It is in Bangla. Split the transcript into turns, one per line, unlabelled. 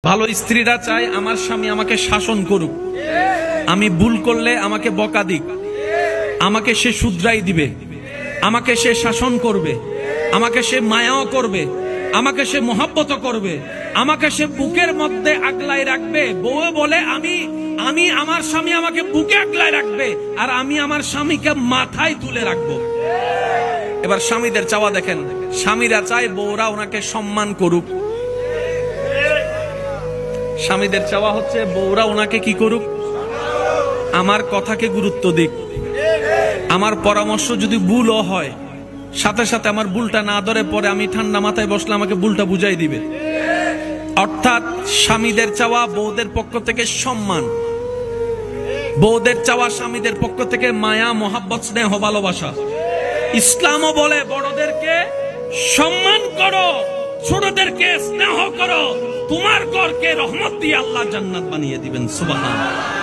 ভালো স্ত্রীরা চায় আমার স্বামী আমাকে শাসন করুক, আমি ভুল করলে আমাকে বকা দিক, আমাকে সে শুধরাই দিবে, আমাকে সে শাসন করবে, আমাকে সে মায়াও করবে, আমাকে সে মহব্বত করবে, আমাকে সে বুকের মধ্যে আগলায় রাখবে। বউ বলে আমি আমার স্বামী আমাকে বুকে আগলায় রাখবে আর আমি আমার স্বামীকে মাথায় তুলে রাখবো। এবার স্বামীদের চাওয়া দেখেন, স্বামীরা চায় বউরা ওনাকে সম্মান করুক। স্বামীদের চাওয়া হচ্ছে বউরা ওনাকে কি করুক, আমার কথাকে গুরুত্ব দিক, আমার পরামর্শ যদি ভুলও হয় সাথে সাথে আমার ভুলটা না ধরে পরে আমি ঠান্ডা মাথায় বসলে আমাকে ভুলটা বুঝাই দিবে। অর্থাৎ স্বামীদের চাওয়া বউদের পক্ষ থেকে সম্মান, বউদের চাওয়া স্বামীদের পক্ষ থেকে মায়া, মহাব্বত, স্নেহ, ভালোবাসা। ইসলামও বলে বড়দেরকে সম্মান করো, ছোটদেরকে স্নেহ করো, তোমার ঘরকে রহমত দিয়ে আল্লাহ জান্নাত বানিয়ে দিবেন। সুবহানাল্লাহ।